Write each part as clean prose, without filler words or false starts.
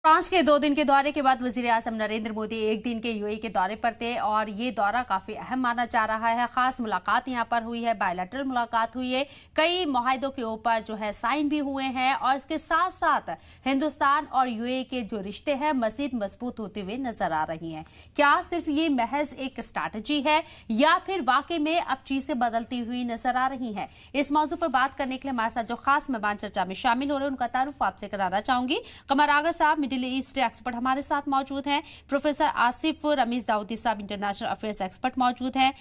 France के 2 दिन के दौरे के बाद वजीर आजम नरेंद्र मोदी एक दिन के यूएई के दौरे पर थे और ये दौरा काफी अहम माना जा रहा है। खास मुलाकात यहाँ पर हुई है, बायलैटरल मुलाकात हुई है, कई मुआहदों के ऊपर जो है साइन भी हुए हैं और इसके साथ साथ हिंदुस्तान और यूएई के जो रिश्ते हैं मजीद मजबूत होते हुए नजर आ रही हैं। क्या सिर्फ ये महज एक स्ट्रैटेजी है या फिर वाकई में अब चीजें बदलती हुई नजर आ रही हैं? इस मौजू पर बात करने के लिए हमारे साथ जो खास मेहमान चर्चा में शामिल हो रहे हैं उनका तारुफ आपसे कराना चाहूंगी। कमर आगा साहब मिडिल ईस्ट एक्सपर्ट हमारे साथ मौजूद हैं, प्रोफेसर आसिफ रमीज दाऊदी साहब इंटरनेशनल अफेयर्स एक्सपर्ट मौजूद हैं,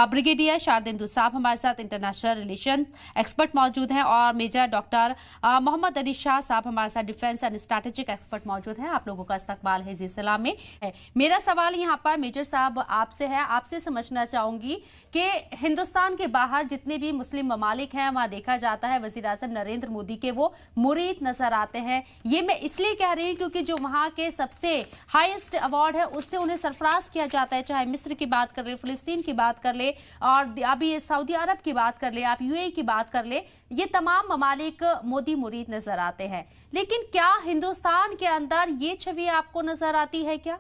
ब्रिगेडियर शारदेंदु साहब हमारे साथ इंटरनेशनल रिलेशन एक्सपर्ट मौजूद हैं और मेजर डॉक्टर मोहम्मद अली शाह साहब हमारे साथ डिफेंस एंड स्ट्रैटेजिक एक्सपर्ट मौजूद हैं। आप लोगों का इस्तकबाल है जी सलाम में है। मेरा सवाल यहाँ पर मेजर साहब आपसे है, आपसे समझना चाहूंगी कि हिंदुस्तान के बाहर जितने भी मुस्लिम ममालिक हैं वहां देखा जाता है वजीर आजम नरेंद्र मोदी के वो मुरीद नजर आते हैं। ये मैं इसलिए कह रही हूँ क्योंकि जो वहां के सबसे हाईएस्ट अवार्ड है उससे उन्हें सरफराज किया जाता है, चाहे मिस्र की बात कर ले, फिलिस्तीन की बात कर ले और अभी सऊदी अरब की बात कर ले, आप यूएई की बात कर ले, ये तमाम ममालिक मोदी मुरीद नजर आते हैं। लेकिन क्या हिंदुस्तान के अंदर ये छवि आपको नजर आती है क्या?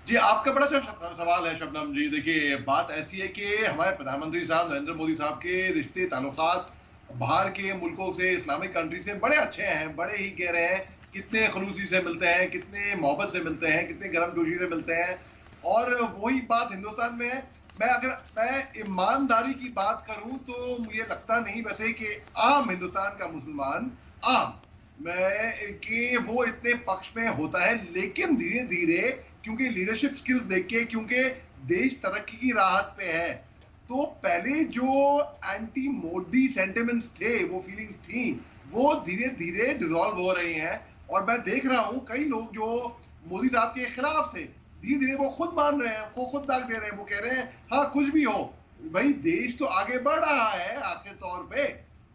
जी, आपका बड़ा अच्छा सवाल है शबनम जी। देखिए, बात ऐसी है कि हमारे प्रधानमंत्री साहब नरेंद्र मोदी साहब के रिश्ते ताल्लुकात बाहर के मुल्कों से, इस्लामिक कंट्री से बड़े अच्छे हैं, बड़े ही कह रहे हैं। कितने खलूसी से मिलते हैं, कितने मोहब्बत से मिलते हैं, कितने गर्मजोशी से मिलते हैं। और वही बात हिंदुस्तान में है। मैं ईमानदारी की बात करूं तो मुझे लगता नहीं वैसे कि आम हिंदुस्तान का मुसलमान कि वो इतने पक्ष में होता है। लेकिन धीरे धीरे क्योंकि लीडरशिप स्किल्स देख के, क्योंकि देश तरक्की की राह पे है, तो पहले जो एंटी मोदी सेंटिमेंट्स थे, वो फीलिंग्स थी, वो धीरे धीरे डिसॉल्व हो रही हैं। और मैं देख रहा हूं कई लोग जो मोदी साहब के खिलाफ थे, धीरे धीरे वो खुद मान रहे हैं, वो खुद दाग दे रहे हैं, वो कह रहे हैं हाँ कुछ भी हो भाई, देश तो आगे बढ़ रहा है आखिर तौर पे।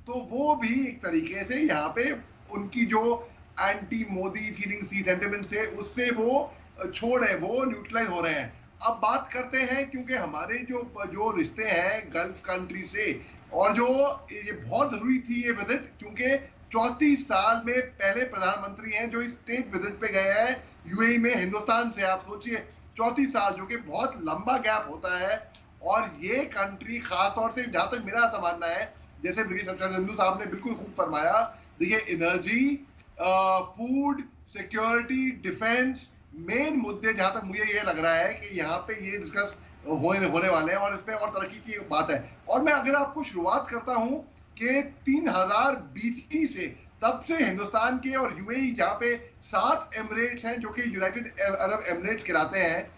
तो वो भी एक तरीके से यहाँ पे उनकी जो एंटी मोदी फीलिंग्स थी, सेंटिमेंट से, उससे वो छोड़ है, वो न्यूट्रलाइज हो रहे हैं। अब बात करते हैं क्योंकि हमारे जो रिश्ते हैं गल्फ कंट्री से, और जो ये बहुत जरूरी थी ये विजिट, क्योंकि 34 साल में पहले प्रधानमंत्री हैं जो इस स्टेट विजिट पे गए हैं यूएई में हिंदुस्तान से। आप सोचिए 34 साल, जो कि बहुत लंबा गैप होता है। और ये कंट्री खास तौर से, जहां तक मेरा ऐसा मानना है, जैसे ब्रिगेडियर साहब ने बिल्कुल खूब फरमाया, देखिए energy, food security, defence, main मुद्दे जहां तक मुझे ये लग रहा है कि यहाँ पे ये डिस्कस होने वाले हैं और इस पे और तरक्की की बात है। और मैं अगर आपको शुरुआत करता हूं कि 3000 बीसी से, तब से हिंदुस्तान के और यूएई, जहां पे 7 एमिरेट्स हैं जो कि यूनाइटेड अरब एमिरेट्स कहलाते हैं,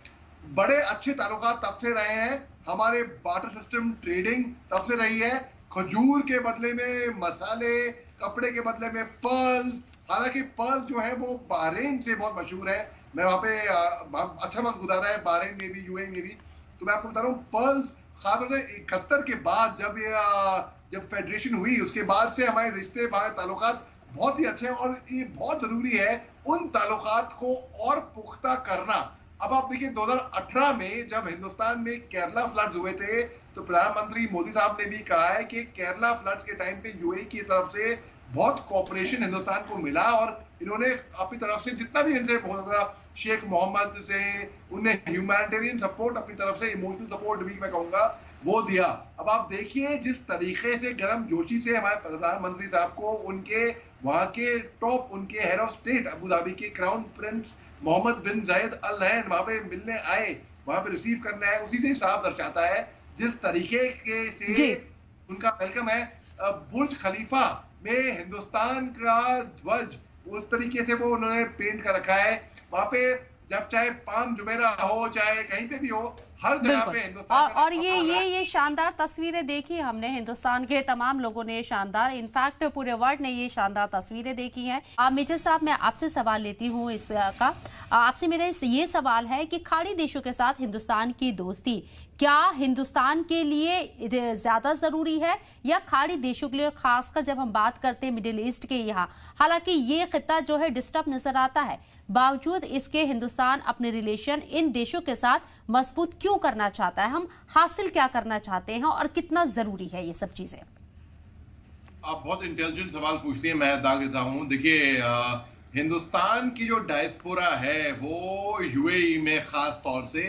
बड़े अच्छे ताल्लुकात तब से रहे हैं। हमारे बार्टर सिस्टम, ट्रेडिंग तब से रही है। खजूर के बदले में मसाले, कपड़े के बदले में पर्ल्स। हालांकि पर्ल जो है वो बहरीन से बहुत मशहूर है, मैं वहां पे अच्छा वक्त गुजारा है बहरीन में भी, यूएई में भी। तो मैं आपको बता रहा हूँ पर्ल्स खासतौर से 71 के बाद जब फेडरेशन हुई, उसके बाद से हमारे रिश्ते, हमारे ताल्लुकात बहुत ही अच्छे हैं। और ये बहुत जरूरी है उन ताल्लुकात को और पुख्ता करना। अब आप देखिए 2018 में जब हिंदुस्तान में केरला फ्लड्स हुए थे, तो प्रधानमंत्री मोदी साहब ने भी कहा है कि केरला फ्लड्स के टाइम पे यूएई की तरफ से बहुत कोऑपरेशन हिंदुस्तान को मिला और इन्होंने अपनी तरफ से जितना भी इनसे हो सकता, शेख मोहम्मद से उन्हें ह्यूमैनिटेरियन सपोर्ट, अपनी तरफ से इमोशनल सपोर्ट भी मैं कहूंगा, वो दिया। अब आप देखिए जिस तरीके से गर्म जोशी से हमारे प्रधानमंत्री साहब को उनके वहां के टॉप, उनके head of state Abu Dhabi के क्राउन प्रिंस मोहम्मद बिन जायद अल नहयान वहां पे मिलने आए, वहां पे रिसीव करने आए, उसी से साफ दर्शाता है जिस तरीके से उनका वेलकम है। बुर्ज खलीफा में हिंदुस्तान का ध्वज उस तरीके से वो उन्होंने पेंट कर रखा है वहां पे, जब चाहे पाम जुमेरा हो, चाहे कहीं पे भी हो, हर जगह पे हिंदुस्तान और ये शानदार तस्वीरें देखी हमने, हिंदुस्तान के तमाम लोगों ने शानदार, इनफैक्ट पूरे वर्ल्ड ने ये शानदार तस्वीरें देखी हैं। मेजर साहब, मैं आपसे सवाल लेती हूँ इसका, आपसे मेरा ये सवाल है कि खाड़ी देशों के साथ हिंदुस्तान की दोस्ती क्या हिंदुस्तान के लिए ज्यादा जरूरी है या खाड़ी देशों के लिए? और खासकर जब हम बात करते हैं मिडिल ईस्ट के, यहाँ हालांकि ये खिता जो है डिस्टर्ब नजर आता है, बावजूद इसके हिंदुस्तान अपने रिलेशन इन देशों के साथ मजबूत क्यों करना चाहता है? हम हासिल क्या करना चाहते हैं और कितना जरूरी है ये सब चीजें? आप बहुत इंटेलिजेंट सवाल पूछती हैं, मैं दाग देता हूं। देखिए हिंदुस्तान की जो डायस्पोरा है वो यूएई में खास तौर से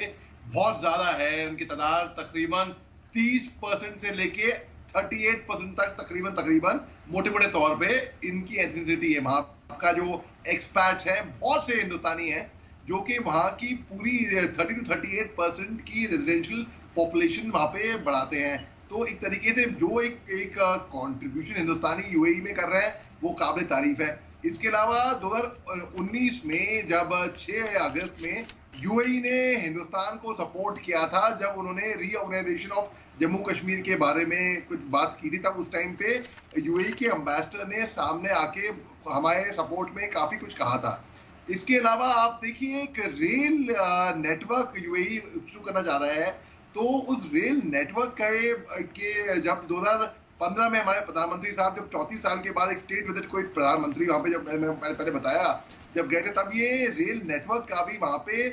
बहुत ज्यादा है। उनकी तादाद तकरीबन 30% से लेके 38% तक तकरीबन मोटे मोटे तौर पे इनकी एथनिसिटी है। वहां का जो एक्सपैट्स हैं बहुत से हिंदुस्तानी हैं जो कि वहां की पूरी 30 to 38% की रेजिडेंशियल पॉपुलेशन वहां पे बढ़ाते हैं। तो एक तरीके से जो एक कंट्रीब्यूशन हिंदुस्तानी यूएई में कर रहे हैं वो काबिल तारीफ है। इसके अलावा 2019 में जब 6 अगस्त में यूएई ने हिंदुस्तान को सपोर्ट किया था, जब उन्होंने रीऑर्गेनाइजेशन ऑफ जम्मू कश्मीर के बारे में कुछ बात की थी, तब उस टाइम पे यूएई के एम्बेसडर ने सामने आके हमारे सपोर्ट में काफी कुछ कहा था। इसके अलावा आप देखिए एक रेल नेटवर्क यूएई शुरू करना चाह रहा है। तो उस रेल नेटवर्क के जब 2015 में हमारे प्रधानमंत्री साहब जब 34 साल के बाद एक स्टेट विजिट कोई प्रधानमंत्री वहां पे, जब मैंने पहले बताया जब गए थे, तब ये रेल नेटवर्क का भी वहां पे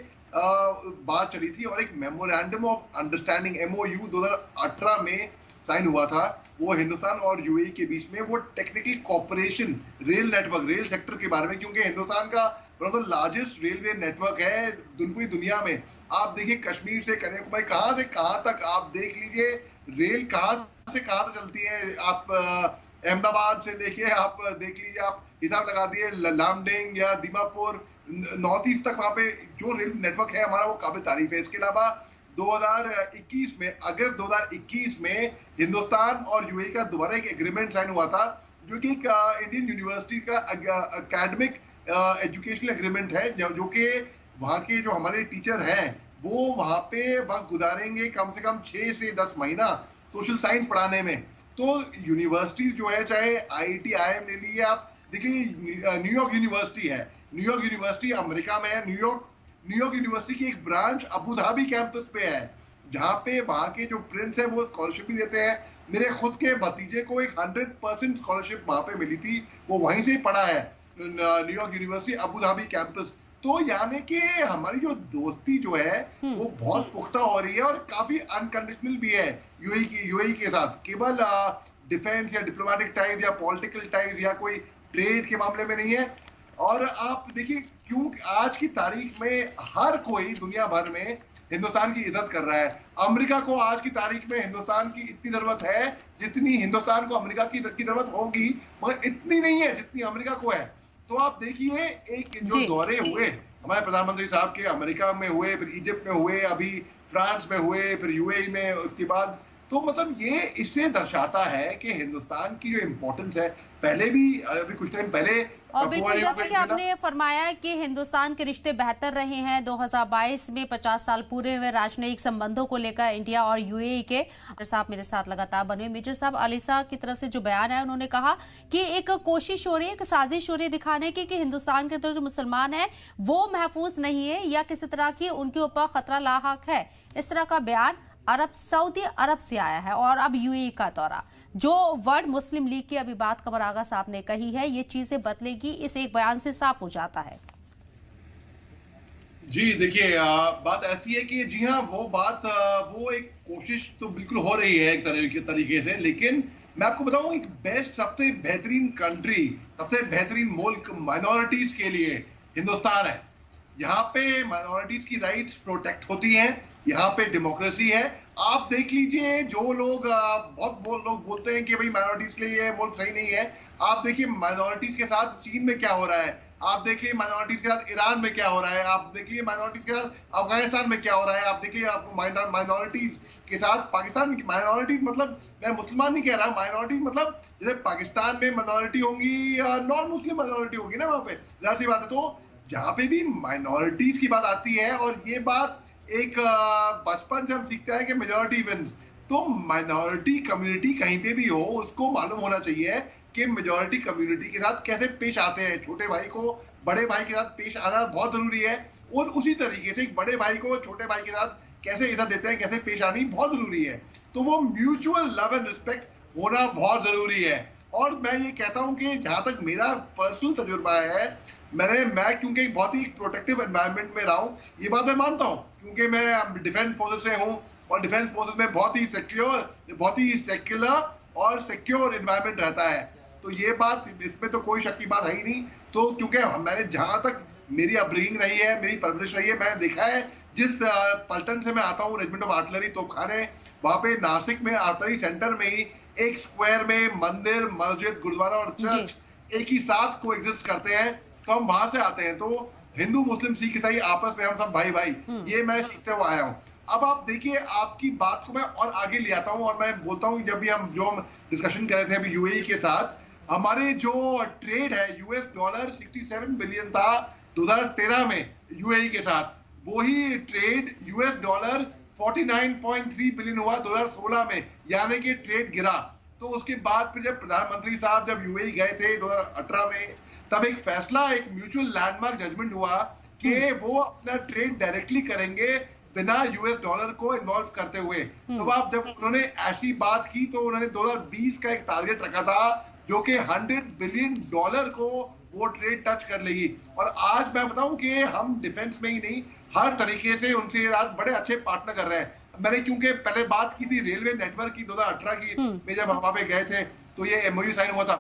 बात चली थी और एक मेमोरेंडम ऑफ अंडरस्टैंडिंग MOU 2018 में साइन हुआ था। वो हिंदुस्तान और यूएई के बीच में वो technical corporation rail network, rail sector के बारे में, क्योंकि हिंदुस्तान का one of the largest railway network है पूरी दुनिया में। आप देखिए कश्मीर से कन्याकुमारी कहां से कहां तक आप देख लीजिए, रेल कहां से कहां तक चलती है। आप अहमदाबाद से लेके आप देख लीजिए, आप हिसाब लगा दिए लामडिंग या दीमापुर, नॉर्थ ईस्ट तक वहां पे जो रेल नेटवर्क है हमारा वो काबिल तारीफ है। इसके अलावा 2021 में, अगस्त 2021 में हिंदुस्तान और यूएई का दोबारा एक एग्रीमेंट साइन हुआ था, जो कि एक इंडियन यूनिवर्सिटी का एकेडमिक एजुकेशनल एग्रीमेंट है, जो कि वहाँ के जो हमारे टीचर हैं वो वहाँ पे वक्त गुजारेंगे कम से कम 6 से 10 महीना सोशल साइंस पढ़ाने में। तो यूनिवर्सिटीज जो है, चाहे IIT IIM ले लीजिए आप, देखिए न्यूयॉर्क यूनिवर्सिटी है, न्यूयॉर्क यूनिवर्सिटी अमेरिका में है। न्यूयॉर्क यूनिवर्सिटी की एक ब्रांच अबू धाबी कैंपस पे है, जहाँ पे वहाँ के जो प्रिंस है वो स्कॉलरशिप भी देते हैं। मेरे खुद के भतीजे को एक 100% स्कॉलरशिप वहाँ पे मिली थी, वो वहीं से ही पढ़ा है, New York university Abu Dhabi campus. तो यानी कि हमारी जो दोस्ती जो है वो बहुत पुख्ता हो रही है और काफी अनकंडीशनल भी है यूएई के साथ। केवल डिफेंस या डिप्लोमेटिक टाइज या पॉलिटिकल टाइज या कोई ट्रेड के मामले में नहीं है। और आप देखिए क्यों आज की तारीख में हर कोई दुनिया भर में हिंदुस्तान की इज्जत कर रहा है। अमेरिका को आज की तारीख में हिंदुस्तान की इतनी जरूरत है जितनी हिंदुस्तान को अमेरिका की जरूरत होगी, मगर इतनी नहीं है जितनी अमेरिका को है। तो आप देखिए एक जो दौरे हुए हमारे प्रधानमंत्री साहब के, अमेरिका में हुए, फिर इजिप्ट में हुए, अभी फ्रांस में हुए, फिर यूएई में उसके बाद, तो मतलब ये इससे दर्शाता है कि हिंदुस्तान की जो इम्पोर्टेंस है, पहले भी अभी कुछ टाइम पहले, और बिल्कुल जैसे कि आपने फरमाया कि हिंदुस्तान के रिश्ते बेहतर रहे हैं। 2022 में 50 साल पूरे हुए राजनयिक संबंधों को लेकर इंडिया और यूएई के। साहब मेरे साथ लगातार बने। मेजर साहब, आलिसा की तरफ से जो बयान है, उन्होंने कहा कि एक कोशिश हो रही है, एक साजिश हो रही है दिखाने की कि हिंदुस्तान के अंदर जो मुसलमान है वो महफूज नहीं है या किसी तरह की उनके ऊपर खतरा लाहक है। इस तरह का बयान सऊदी अरब से आया है। और अब यूएई का दौरा, जो वर्ल्ड मुस्लिम लीग की अभी बात कमर आगा साहब ने कही है, ये चीजें बदलेगी, इस एक बयान से साफ हो जाता है। जी देखिए, बात ऐसी है कि जी हाँ, वो एक कोशिश तो बिल्कुल हो रही है एक तरीके से, लेकिन मैं आपको बताऊं एक सबसे बेहतरीन कंट्री, सबसे बेहतरीन मुल्क माइनॉरिटीज के लिए हिंदुस्तान है। यहाँ पे माइनॉरिटीज की राइट्स प्रोटेक्ट होती हैं, यहाँ पे डेमोक्रेसी है। आप देख लीजिए, जो लोग बहुत लोग बोलते हैं कि भाई माइनॉरिटीज के लिए ये मुल्क सही नहीं है, आप देखिए माइनॉरिटीज के साथ चीन में क्या हो रहा है, आप देखिए माइनॉरिटीज के साथ ईरान में क्या हो रहा है, आप देखिए माइनॉरिटीज के साथ अफगानिस्तान में क्या हो रहा है, आप देखिए आपको माइनॉरिटीज के साथ पाकिस्तान में। माइनॉरिटीज मतलब मैं मुसलमान नहीं कह रहा, माइनॉरिटीज मतलब जैसे पाकिस्तान में माइनॉरिटी होंगी या नॉन मुस्लिम माइनॉरिटी होगी ना, वहां पे जाहिर सी बात है। तो जहाँ पे भी माइनॉरिटीज की बात आती है, और ये बात एक बचपन से हम सीखते हैं कि मेजॉरिटी विंस, तो माइनॉरिटी कम्युनिटी कहीं पे भी हो उसको मालूम होना चाहिए कि मेजॉरिटी कम्युनिटी के साथ कैसे पेश आते हैं। छोटे भाई को बड़े भाई के साथ पेश आना बहुत जरूरी है, और उसी तरीके से एक बड़े भाई को छोटे भाई के साथ कैसे इज्जत देते हैं, कैसे पेश आनी बहुत जरूरी है। तो वो म्यूचुअल लव एंड रिस्पेक्ट होना बहुत जरूरी है। और मैं ये कहता हूं कि जहां तक मेरा पर्सनल तजुर्बा है, मैं क्योंकि बहुत ही प्रोटेक्टिव एनवायरनमेंट में रहा हूँ, ये बात मैं मानता हूँ, क्योंकि मैं डिफेंस फोर्सेस से हूँ, और डिफेंस फोर्सेस में बहुत ही सेक्युलर और सिक्योर एनवायरनमेंट रहता है। तो ये बात, इसमें तो कोई शक की बात है ही नहीं तो क्योंकि मैंने जहां तक मेरी अपब्रिंगिंग रही है, मेरी परवरिश रही है, मैंने देखा है जिस पलटन से मैं आता हूँ, रेजिमेंट ऑफ आर्टिलरी तोपखाने, वहां पे नासिक में आर्टिलरी सेंटर में ही एक स्क्वायर में मंदिर, मस्जिद, गुरुद्वारा और चर्च एक ही साथ को एग्जिस्ट करते हैं। तो हम वहां से आते हैं, तो हिंदू मुस्लिम सिख ईसाई आपस में हम सब भाई भाई, ये मैं सीखते हुए आया हूँ। अब आप देखिए, आपकी बात को मैं और आगे ले आता हूँ और मैं बोलता हूँ, जब भी हम डिस्कशन कर रहे थे अभी यूएई के साथ, हमारे जो ट्रेड है यूएस डॉलर 67 बिलियन था 2013 में यूएई के साथ, वही ट्रेड यूएस डॉलर 49.3 बिलियन हुआ 2016 में, यानी कि ट्रेड गिरा। तो उसके बाद फिर जब प्रधानमंत्री साहब जब यूएई गए थे 2018 में, तब एक फैसला, एक म्यूचुअल लैंडमार्क जजमेंट हुआ कि वो अपना ट्रेड डायरेक्टली करेंगे बिना यूएस डॉलर को इन्वॉल्व करते हुए। तो अब जब उन्होंने ऐसी बात की तो उन्होंने 2020 का एक टारगेट रखा था जो कि 100 बिलियन डॉलर को वो ट्रेड टच कर लेगी। और आज मैं बताऊं कि हम डिफेंस में ही नहीं, हर तरीके से उनसे आज बड़े अच्छे पार्टनर कर रहे हैं। मैंने क्योंकि पहले बात की थी रेलवे नेटवर्क की 2018 की में, जब हम वहां पे गए थे तो ये एमओयू साइन हुआ था।